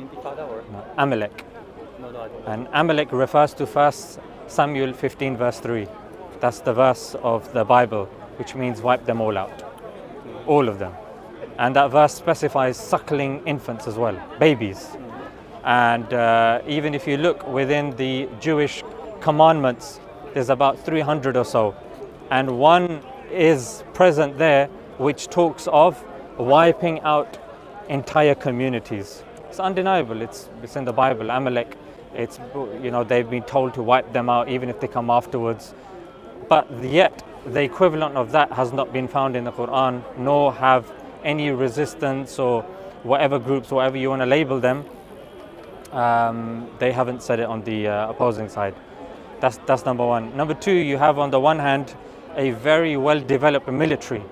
Intifada or? No, Amalek. No, I don't know. And Amalek refers to 1 Samuel 15 verse 3. That's the verse of the Bible, which means wipe them all out. All of them. And that verse specifies suckling infants as well, babies. And even if you look within the Jewish commandments, there's about 300 or so. And one is present there which talks of wiping out entire communities. It's undeniable, it's in the Bible. Amalek, they've been told to wipe them out even if they come afterwards. But yet, the equivalent of that has not been found in the Quran, nor have any resistance or whatever groups, whatever you want to label them, they haven't said it on the opposing side. That's number one. Number two, you have on the one hand a very well developed military,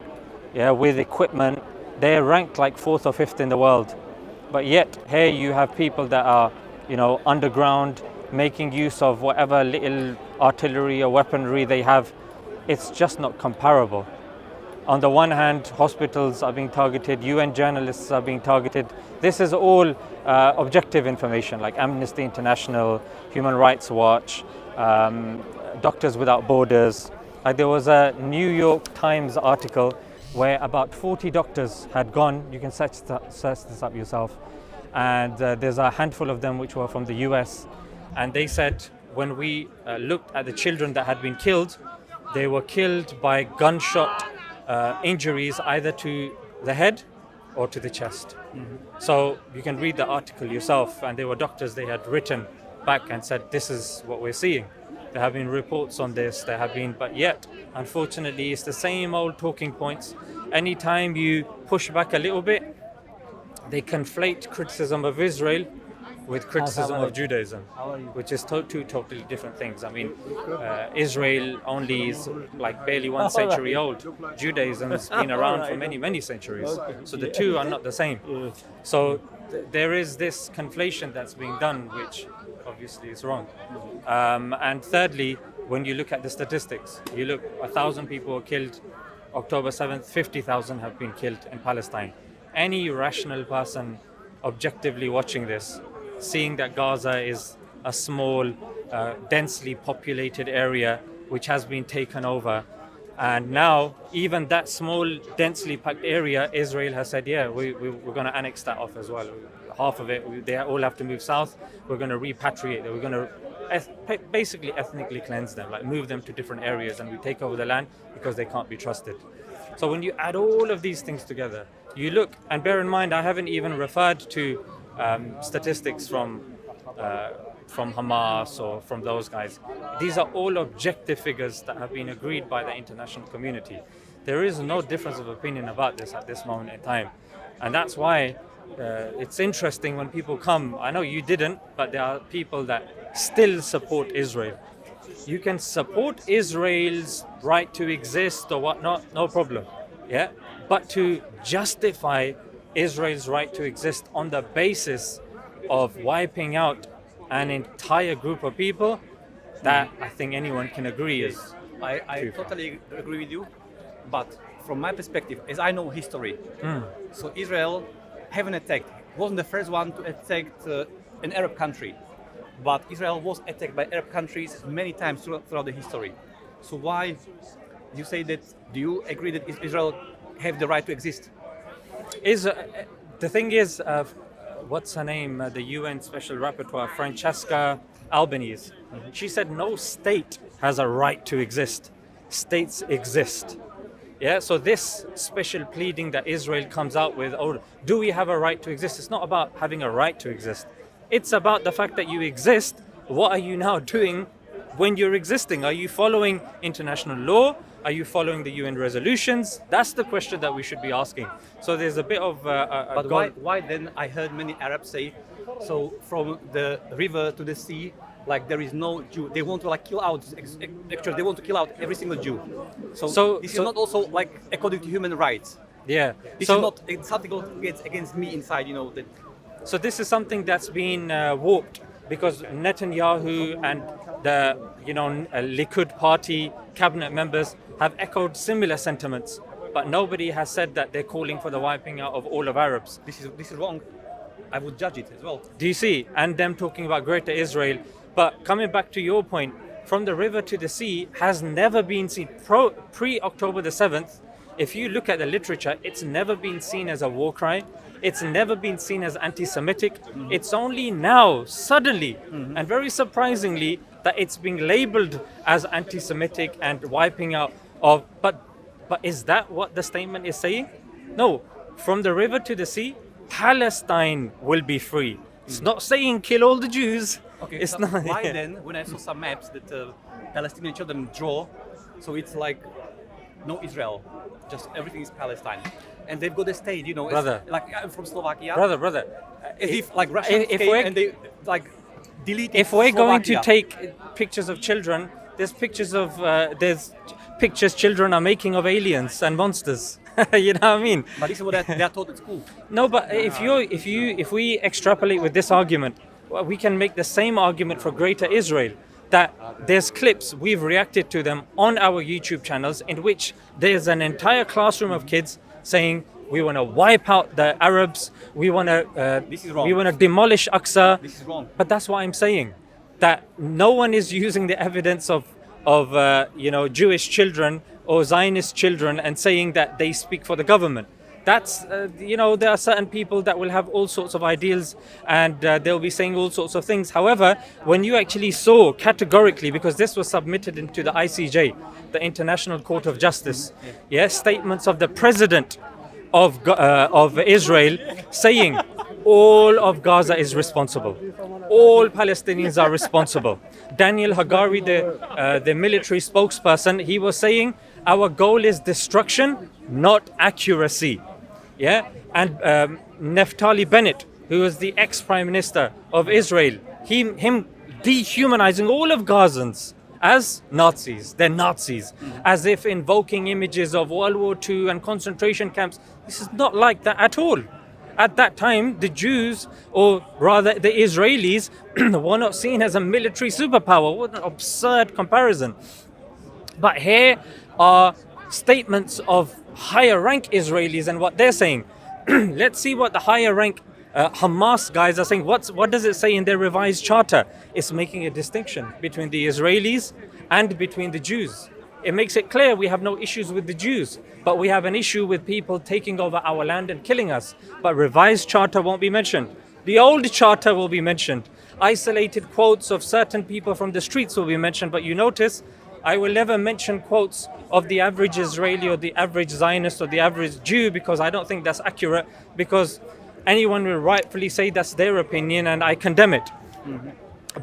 with equipment. They're ranked like 4th or 5th in the world. But yet here you have people that are, underground, making use of whatever little artillery or weaponry they have. It's just not comparable. On the one hand, hospitals are being targeted, UN journalists are being targeted. This is all objective information like Amnesty International, Human Rights Watch, Doctors Without Borders. There was a New York Times article where about 40 doctors had gone. You can search this up yourself. And there's a handful of them which were from the US. And they said when we looked at the children that had been killed, they were killed by gunshot injuries either to the head or to the chest. So you can read the article yourself, and there were doctors, they had written back and said, this is what we're seeing. There have been reports on this, but yet, unfortunately, it's the same old talking points. Anytime you push back a little bit, they conflate criticism of Israel with criticism of Judaism, which is two totally different things. I mean, Israel only is like barely 1 century old. Judaism's been around for many, many centuries. So the two are not the same. So there is this conflation that's being done, which obviously is wrong. And thirdly, when you look at the statistics, you look, 1,000 people were killed October 7th, 50,000 have been killed in Palestine. Any rational person objectively watching this, seeing that Gaza is a small, densely populated area which has been taken over, and now even that small, densely packed area, Israel has said, we're going to annex that off as well. Half of it, they all have to move south. We're going to repatriate them. We're going to basically ethnically cleanse them, like move them to different areas, and we take over the land because they can't be trusted. So when you add all of these things together, you look, and bear in mind, I haven't even referred to statistics from Hamas or from those guys. These are all objective figures that have been agreed by the international community. There is no difference of opinion about this at this moment in time. And that's why it's interesting when people come. I know you didn't, but there are people that still support Israel. You can support Israel's right to exist or whatnot, no problem. But to justify Israel's right to exist on the basis of wiping out an entire group of people, that I think anyone can agree is. I totally agree with you, but from my perspective, as I know history, so Israel haven't attacked, wasn't the first one to attack an Arab country, but Israel was attacked by Arab countries many times throughout the history. So why you say that? Do you agree that Israel have the right to exist? The thing is, what's her name? The UN Special Rapporteur, Francesca Albanese. She said no state has a right to exist. States exist. So this special pleading that Israel comes out with, do we have a right to exist? It's not about having a right to exist. It's about the fact that you exist. What are you now doing when you're existing? Are you following international law? Are you following the UN resolutions? That's the question that we should be asking. So there's a bit of But why then? I heard many Arabs say, so from the river to the sea, like there is no Jew. They want to kill out. Actually, they want to kill out every single Jew. So this is not also according to human rights. Yeah. This is not something that against me inside. That. So this is something that's been warped because Netanyahu and the Likud party cabinet members have echoed similar sentiments, but nobody has said that they're calling for the wiping out of all of Arabs. This is wrong. I would judge it as well. Do you see? And them talking about Greater Israel. But coming back to your point, from the river to the sea has never been seen pre-October the 7th. If you look at the literature, it's never been seen as a war cry. It's never been seen as anti-Semitic. It's only now, suddenly, and very surprisingly, that it's being labeled as anti-Semitic and wiping out of. But is that what the statement is saying? No. From the river to the sea, Palestine will be free. It's not saying kill all the Jews. Okay, It's so not. why then, when I saw some maps that Palestinian children draw, so it's like no Israel, just everything is Palestine, and they've got a state, you know, it's Brother. like I'm from Slovakia, Brother, as if like Russians if came we're- and they like deleted. if we're going to Slovakia. take pictures of children, there's pictures children are making of aliens and monsters. You know what I mean? But this is what they are taught at school. No, but if we extrapolate with this argument, well, we can make the same argument for Greater Israel. That there's clips, we've reacted to them on our YouTube channels, in which there's an entire classroom of kids saying we want to wipe out the Arabs, we want This is wrong. to demolish Aqsa. This is wrong. But that's what I'm saying. That no one is using the evidence of Jewish children or Zionist children and saying that they speak for the government. That's there are certain people that will have all sorts of ideals and they'll be saying all sorts of things. However, when you actually saw categorically, because this was submitted into the ICJ, the International Court of Justice, statements of the president of Israel saying all of Gaza is responsible. All Palestinians are responsible. Daniel Hagari, the military spokesperson, he was saying our goal is destruction, not accuracy. Yeah, and Naftali Bennett, who was the ex-prime minister of Israel, him dehumanizing all of Gazans as Nazis. They're Nazis, as if invoking images of World War II and concentration camps. This is not like that at all. At that time, the Jews, or rather the Israelis, were not seen as a military superpower. What an absurd comparison. But here are statements of higher rank Israelis and what they're saying. Let's see what the higher rank Hamas guys are saying. What does it say in their revised charter? It's making a distinction between the Israelis and between the Jews. It makes it clear we have no issues with the Jews, but we have an issue with people taking over our land and killing us. But revised charter won't be mentioned. The old charter will be mentioned. Isolated quotes of certain people from the streets will be mentioned, but you notice I will never mention quotes of the average Israeli or the average Zionist or the average Jew, because I don't think that's accurate, because anyone will rightfully say that's their opinion and I condemn it.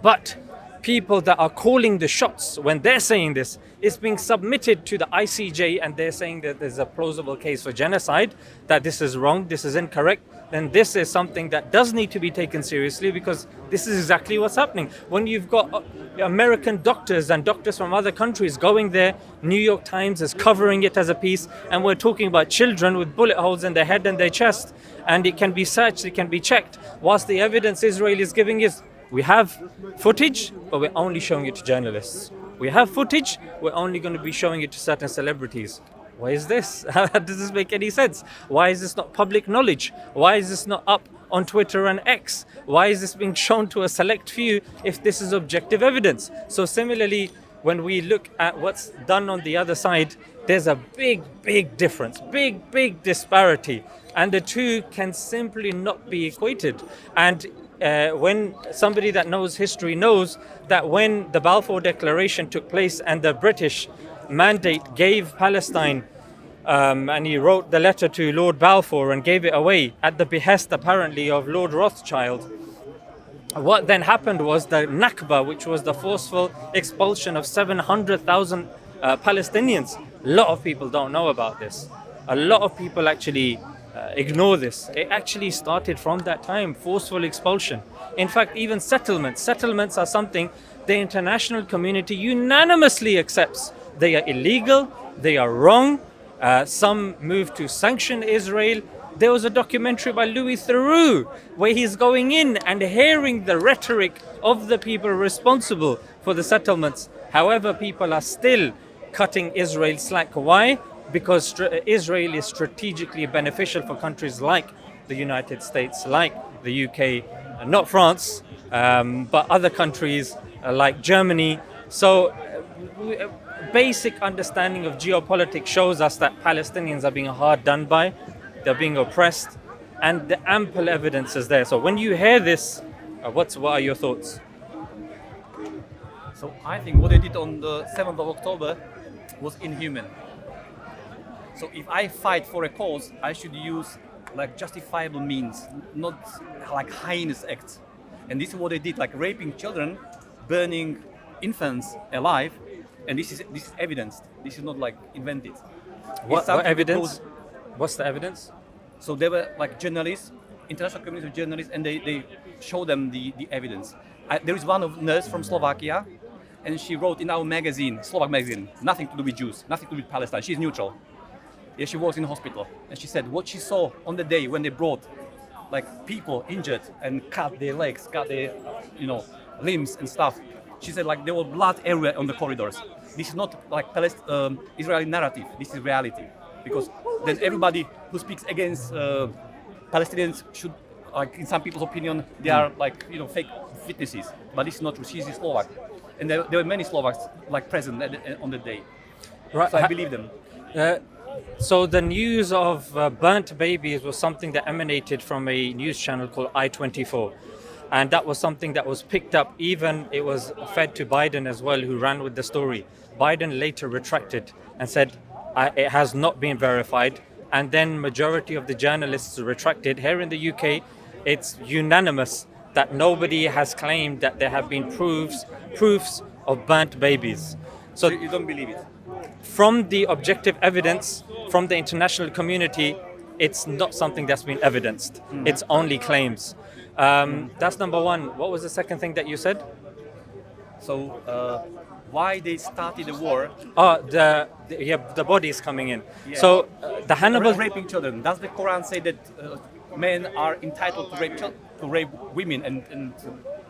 But people that are calling the shots, when they're saying this, it's being submitted to the ICJ and they're saying that there's a plausible case for genocide, that this is wrong, this is incorrect, then this is something that does need to be taken seriously, because this is exactly what's happening. When you've got American doctors and doctors from other countries going there, New York Times is covering it as a piece, and we're talking about children with bullet holes in their head and their chest, and it can be searched, it can be checked, whilst the evidence Israel is giving is we have footage, but we're only showing it to journalists. We have footage, we're only going to be showing it to certain celebrities. Why is this? How does this make any sense? Why is this not public knowledge? Why is this not up on Twitter and X? Why is this being shown to a select few if this is objective evidence? So similarly, when we look at what's done on the other side, there's a big difference, big disparity. And the two can simply not be equated. And when somebody that knows history knows that when the Balfour Declaration took place and the British mandate gave Palestine, and he wrote the letter to Lord Balfour and gave it away at the behest apparently of Lord Rothschild, what then happened was the Nakba, which was the forceful expulsion of 700,000 Palestinians. A lot of people don't know about this. A lot of people actually ignore this. It actually started from that time, forceful expulsion. In fact, even settlements are something the international community unanimously accepts. They are illegal, they are wrong. Some move to sanction Israel. There was a documentary by Louis Theroux where he's going in and hearing the rhetoric of the people responsible for the settlements. However, people are still cutting Israel slack. Why? Because Israel is strategically beneficial for countries like the United States, like the UK, not France, but other countries like Germany. So basic understanding of geopolitics shows us that Palestinians are being hard done by, they're being oppressed, and the ample evidence is there. So when you hear this, what are your thoughts? So I think what they did on the 7th of October was inhuman. So if I fight for a cause, I should use like justifiable means, not like heinous acts. And this is what they did, like raping children, burning infants alive, and this is evidenced. This is not like invented. What evidence? What's the evidence? So there were like journalists, international community of journalists, and they showed them the evidence. There is one of nurse from Slovakia, and she wrote in our magazine, Slovak magazine, nothing to do with Jews, nothing to do with Palestine. She's neutral. Yeah, she works in a hospital, and she said what she saw on the day when they brought like people injured and cut their legs, cut their limbs and stuff. She said like there was blood everywhere on the corridors. This is not like Israeli narrative. This is reality, because then everybody who speaks against Palestinians should, like in some people's opinion, they are like fake witnesses. But this is not true. She's a Slovak, and there were many Slovaks like present on the day. Right. So I believe them. So the news of burnt babies was something that emanated from a news channel called I-24. And that was something that was picked up, even it was fed to Biden as well, who ran with the story. Biden later retracted and said it has not been verified. And then majority of the journalists retracted. Here in the UK, it's unanimous that nobody has claimed that there have been proofs of burnt babies. So you don't believe it? From the objective evidence from the international community, it's not something that's been evidenced. It's only claims. That's number one. What was the second thing that you said? So why they started the war? Oh, the body is coming in. Yeah. So the Hannibal raping children. Does the Quran say that men are entitled to rape women and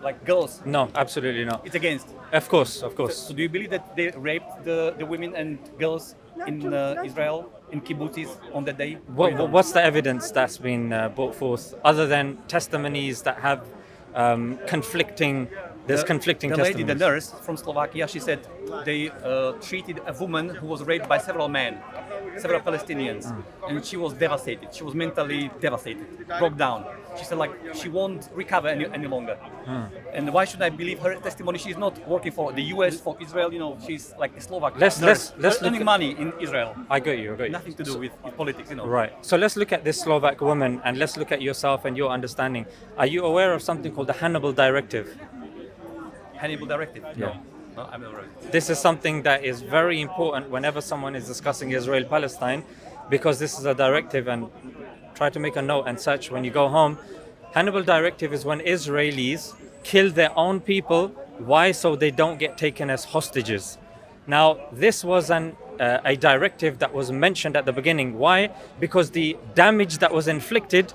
like girls? No, absolutely not. It's against. Of course. So do you believe that they raped the women and girls in Israel, in kibbutzes on that day? What's the evidence that's been brought forth, other than testimonies that have conflicting? There's conflicting testimonies. The lady, the nurse from Slovakia, she said they treated a woman who was raped by several men, several Palestinians, and she was devastated. She was mentally devastated, broke down. She said like she won't recover any longer. And why should I believe her testimony? She's not working for the US, for Israel. She's like a Slovak. Let's earning money in Israel. I got you. Nothing to do with politics. Right. So let's look at this Slovak woman, and let's look at yourself and your understanding. Are you aware of something called the Hannibal Directive? Hannibal Directive? Yeah. No, I'm not aware. This is something that is very important whenever someone is discussing Israel-Palestine, because this is a directive, and try to make a note and search when you go home. Hannibal Directive is when Israelis kill their own people. Why? So they don't get taken as hostages. Now, this was a directive that was mentioned at the beginning. Why? Because the damage that was inflicted,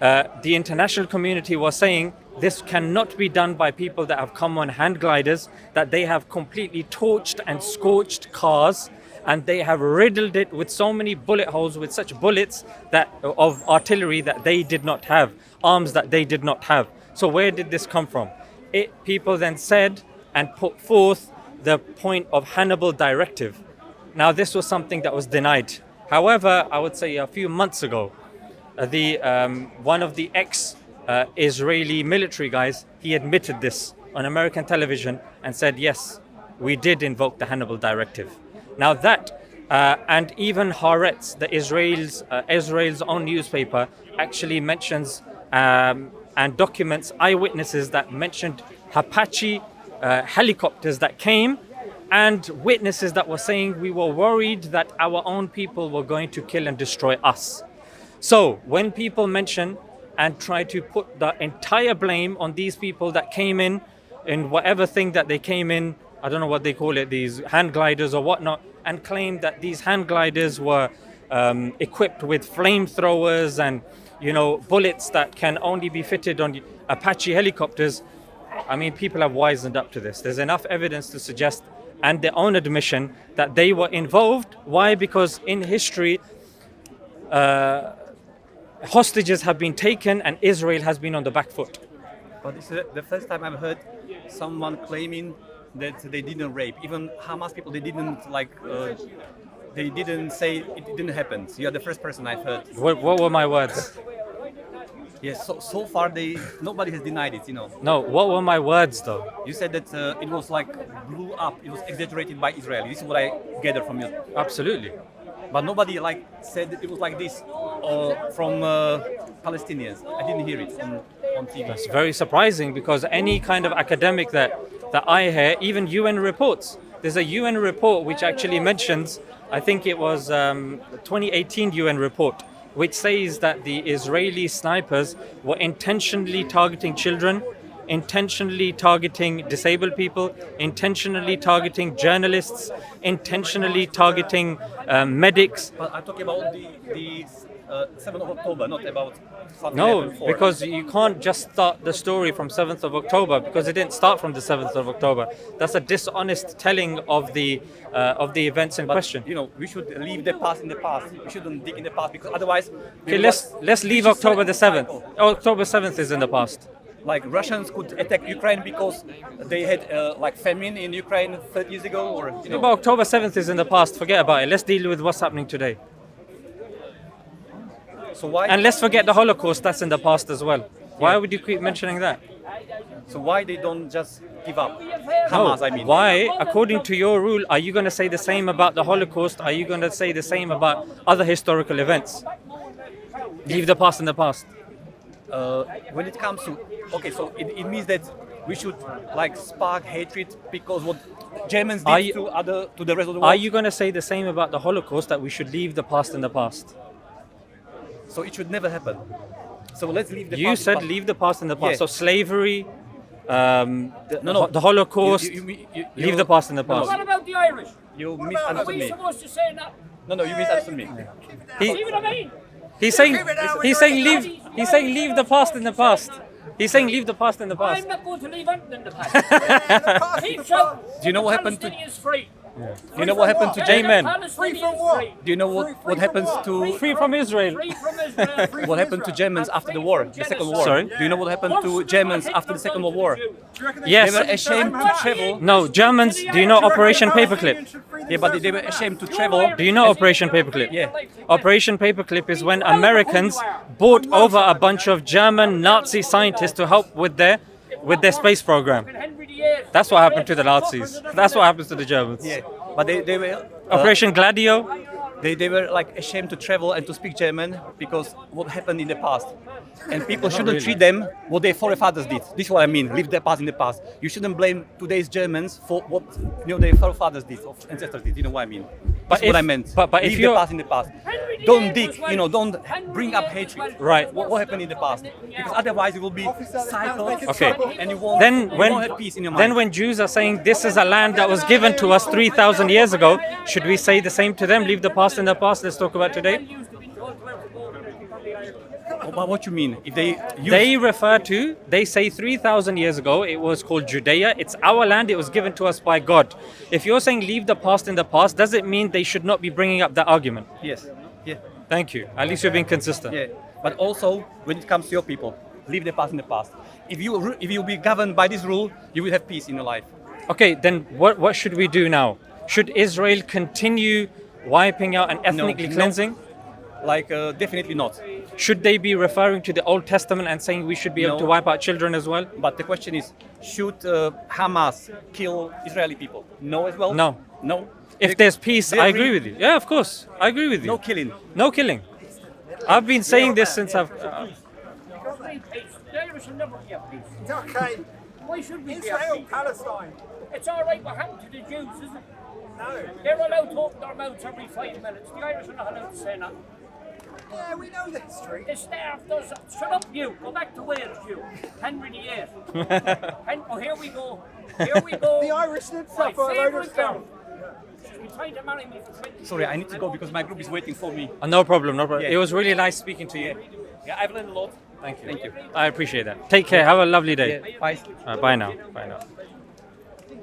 the international community was saying this cannot be done by people that have come on hand gliders, that they have completely torched and scorched cars, and they have riddled it with so many bullet holes, with such bullets of artillery that they did not have, arms that they did not have. So where did this come from? People then said and put forth the point of Hannibal Directive. Now, this was something that was denied. However, I would say a few months ago, one of the Israeli military guys, he admitted this on American television and said, yes, we did invoke the Hannibal Directive. Now that, and even Haaretz, the Israel's own newspaper, actually mentions and documents eyewitnesses that mentioned Apache helicopters that came, and witnesses that were saying we were worried that our own people were going to kill and destroy us. So when people mention and try to put the entire blame on these people that came in whatever thing that they came in, I don't know what they call it, these hand gliders or whatnot, and claim that these hand gliders were equipped with flamethrowers and bullets that can only be fitted on Apache helicopters. I mean, people have wisened up to this. There's enough evidence to suggest, and their own admission, that they were involved. Why? Because in history, hostages have been taken and Israel has been on the back foot. But this is the first time I've heard someone claiming that they didn't rape. Even Hamas people, they didn't they didn't say it didn't happen. So you are the first person I've heard. What were my words? Yes, so far nobody has denied it, you know. No, what were my words though? You said that it was like blew up, it was exaggerated by Israel. This is what I gathered from you. Absolutely. But nobody said that it was like this from Palestinians. I didn't hear it on TV. That's very surprising because any kind of academic that I hear, even UN reports, there's a UN report which actually mentions, I think it was 2018 UN report, which says that the Israeli snipers were intentionally targeting children, intentionally targeting disabled people, intentionally targeting journalists, intentionally targeting medics. But I'm talking about the 7th of October, not about something No, happened before. because you can't just start the story from 7th of October because it didn't start from the 7th of October. That's a dishonest telling of the events in But, question. you know, we should leave the past in the past. We shouldn't dig in the past because otherwise. Okay, let's leave October the 7th. October 7th is in the past. Like Russians could attack Ukraine because they had like famine in Ukraine 30 years ago, or you know. But October 7th is in the past. Forget about it. Let's deal with what's happening today. So why? And let's forget the Holocaust. That's in the past as well. Why would you keep mentioning that? So why they don't just give up? Hamas, I mean. Why, according to your rule, are you going to say the same about the Holocaust? Are you going to say the same about other historical events? Leave the past in the past. When it comes to so it means that we should like spark hatred because what Germans did to the rest of the world. Are you going to say the same about the Holocaust, that we should leave the past in the past? So it should never happen. So let's leave the past. You said leave the past in the past. Yeah. So slavery, the Holocaust, leave the past in the past. What about the Irish? You Are misunderstood we me. supposed to say that? No, you misunderstood me. See what I mean? He's saying leave the past in the past. He's saying leave the past in the past. I'm not going to leave anything in the past. Keep shouting. Do you know what happened to? Palestinians free. Do you know what happened to Amen. Free from what? Do you know what happens to Free from Israel. Free from Israel. Free what happened to Germans after the war, the Second World War? Sorry? Do you know what happened to Germans after the Second World War? Yes. They were ashamed to travel. No, Germans. Do you know Operation Paperclip? Yeah, but they were ashamed to travel. Do you know Operation Paperclip? Yeah. Operation Paperclip is when Americans bought over a bunch of German Nazi scientists to help with their space program. Henry VIII. That's what happened to the Nazis. That's what happens to the Germans. Yeah, but they were Operation Gladio. they were like ashamed to travel and to speak German because what happened in the past. And people shouldn't treat them what their forefathers did. This is what I mean. Leave the past in the past. You shouldn't blame today's Germans for what their forefathers did, or ancestors did. You know what I mean? That's what I meant. but if leave the you're- past in the past. Don't dig. Don't bring up hatred. Right. What happened in the past? Because otherwise it will be cycle. Okay. And you won't. Then you when won't have peace in your mind. then when Jews are saying this is a land that was given to us 3,000 years ago, should we say the same to them? Leave the past in the past. Let's talk about today. What you mean? If they They say 3,000 years ago it was called Judea. It's our land. It was given to us by God. If you're saying leave the past in the past, does it mean they should not be bringing up that argument? Yes. Yeah. Thank you. At least you're being consistent. Yeah. But also when it comes to your people, leave the past in the past. If you be governed by this rule, you will have peace in your life. Okay, then what should we do now? Should Israel continue wiping out and ethnically No. cleansing? Like definitely not. Should they be referring to the Old Testament and saying we should be able No. to wipe out children as well? But the question is, should Hamas kill Israeli people? No, as well. No. No. If there's peace, they I agree- agree with you. Yeah, of course. I agree with you. No killing. No killing. I've been saying this since I've... The Irish will never be at peace. It's okay. Why should we be at Israel, peace? Palestine. It's all right what happened to the Jews, isn't it? No. They're allowed to open their mouths every 5 minutes. The Irish are not allowed to say nothing. Yeah, we know the history. The staff does. Shut up, you. Go back to Wales, you. Henry VIII. Here we go. Here we go. The Irish did My suffer a load of favourite stuff. girl. She's been trying to marry me for 20 Sorry, I need to go because my group is waiting for me. No problem, no problem. Yeah. It was really nice speaking to you. Yeah, I've learned a lot. Thank you. Thank you. I appreciate that. Take care. Have a lovely day. Yeah, bye. Bye now. Bye now.